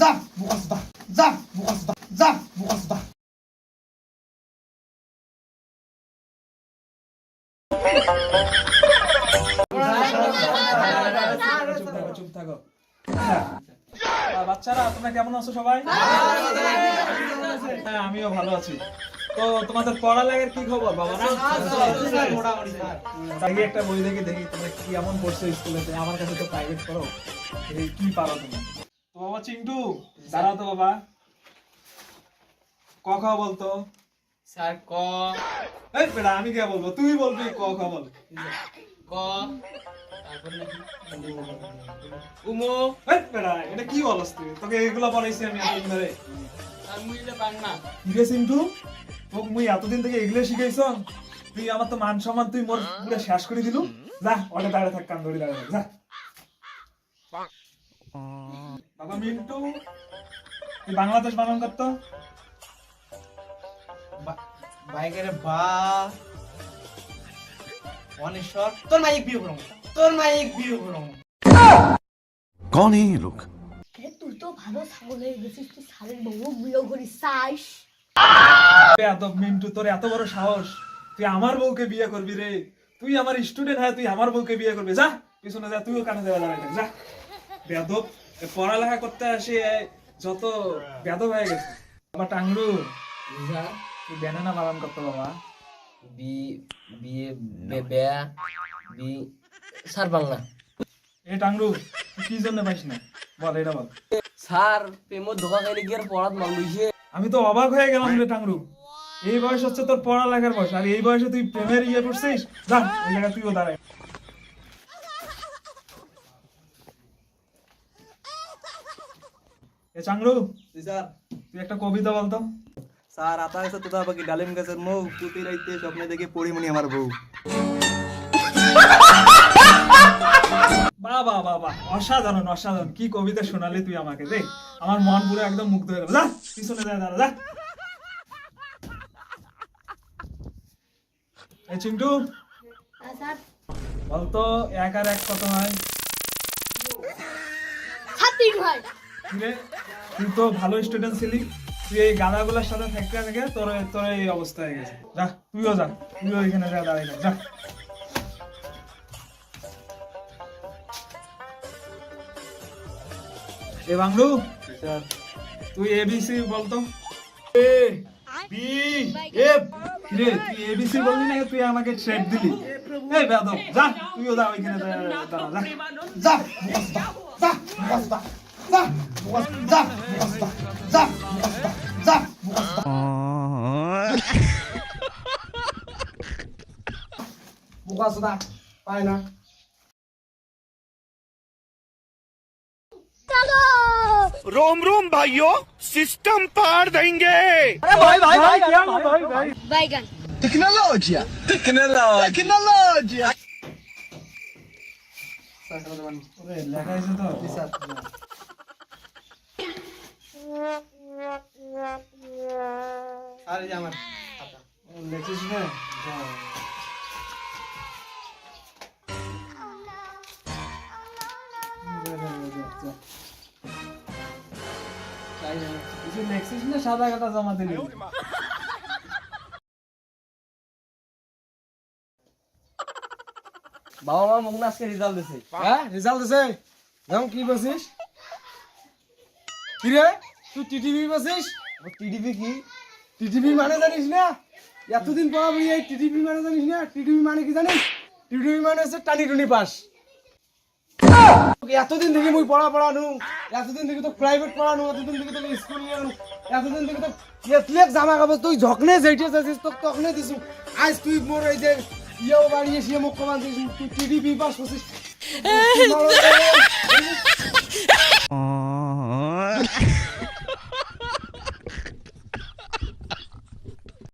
যা বুকাসদা যা বুকাসদা যা বুকাসদা চুপ থাকো। বাচ্চারা তোমরা কেমন আছো সবাই? হ্যাঁ আমিও ভালো আছি। তো তোমাদের পড়ালেখার কি খবর বাবা? আগে একটা বই দেখে দেখি তোমরা কি এমন পড়ছো স্কুলেতে, আমার কাছে তো প্রাইভেট করো, কি পারো তুমি? তো বাবা চিন্টু দাঁড়াও তো বাবা, ক খ বলতো। স্যার ক এই বেটা আমি কে বলবো, তুই বলবি ক খ বল। ক তারপর নাকি উমো এই বেটা এটা কি বলস তুই? তোকে এগুলো বলাইছি আমি এতদিন ধরে। আর মুইলে পাং না কি রে চিন্টু, তোকে মুই এতদিন থেকে এগুলো শিখাইছ, তুই আমার তো মান সম্মান তুই মোর পুরো শেষ করে দিলু। যা ওটা দাঁড়িয়ে থাক, কান ধরে দাঁড়িয়ে থাক, যা। বাবা মিন্টু তুই বাংলাদেশ বানান করতো। বাইকের বা অনেশ্বর তোর মাইক বিয়ে করো, তোর মাইক বিয়ে করো। कौन है ये लोग? তুই তো ভালো ছাগল হয়ে গেছিস, তুই ছাগলের বউ বিয়ে করিস চাস? বেয়াদব মিন্টু, তোর এত বড় সাহস, তুই আমার বউকে বিয়ে করবি রে? তুই আমার স্টুডেন্ট হয়, তুই আমার বউকে বিয়ে করবি? যা পিছনে যা, তুইও কানে দেওয়া দাঁড়াই যা। বেয়াদব, পড়ালেখা করতে আসে যত বেয়াদব হয়ে গেছে। বাবা টাংরু তুই ব্যানানা বাগান করতো বাবা। বি বিয়ে বে বি স্যার বাংলা। এ টাংরু তুই কি জন্য পাইস না বল, এটা বল। স্যার প্রেমর ধোকা খাইলে গিয়ে পড়াত মান লইছে। আমি তো অবাক হয়ে গেলাম রে টাংরু, এই বয়স হচ্ছে তোর পড়ালেখার বয়স, আর এই বয়সে তুই প্রেমের ইয়ে করছিস? যা ওই জায়গায় তুইও দাঁড়ায়। এ চাংরু স্যার তুই একটা কবিতা বলতো। স্যার আতা গাছে তোতা পাখি ডালিম গাছের মৌ তুতি রাইতে স্বপ্নে দেখে পরিমণি আমার বউ। বাবা বাবা অসাধারণ অসাধারণ, কি কবিতা শোনালি তুই আমাকে রে, আমার মন পুরো একদম মুগ্ধ হয়ে গেল। যা পিছনে যা, দাঁড়া যা। এই চিন্টু স্যার বলতো 1 আর 1 কত হয়? 36 হয়। কি রে, তুই তো ভালো স্টুডেন্ট ছিলি, তুই এই গাধাগুলোর সাথে থাকতে থেকে তোর তোর এই অবস্থা হয়ে গেছে। যা তুইও যা, তুইও এখানে যা, দাঁড়াই যা। এ বাংলু তুই এবিসি বলতো। A B F. রে তুই এবিসি বললি না, তুই আমাকে ট্রেড দিলি। এই বেয়াদব যা, তুইও যা ওইখানে দাঁড়া যা। যা বুকাসদা যা বুকাসদা যা বুকাসদা যা বুকাসদা যা বুকাসদা বুকাসদা পায় না। रोम रोम भाइयों, सिस्टम पार देंगे। বাইগান टेक्नोलॉजी टेक्नोलॉजी। ওরে লেখা আছে তো। আর এই যে আমার খাতা। লেখিস না? কিছু লেখছিস না, সাদা কাটা জমা দিলি। বাবা মা মুখ না আজকে রেজাল্ট দিছে। হ্যাঁ রেজাল্ট আছে। যেমন কি বলছিস? কি রে তুই টিটিভি বলছিস? টিডিপি কি? টিটিভি মানে জানিস না? এতদিন পড়াবি এই টিটিভি মানে জানিস না? টিটিভি মানে কি জানিস? টিটিভি মানে হচ্ছে টানি টুনি পাস। এতদিন থেকে মুই পড়ানো, এতদিন থেকে তো প্রাইভেট পড়ানো, এতদিন থেকে তোকে স্কুল নিয়ে আনো, এতদিন থেকে তো এতলেক জামা কাপড় তুই ঝকনে যেইটে যাচ্ছিস তোকে তখনে দিছু। আজ তুই মোর এই যে ইয়েও বাড়িয়ে সে মুখ কমান দিস, তুই টিটিভি পাস করছিস।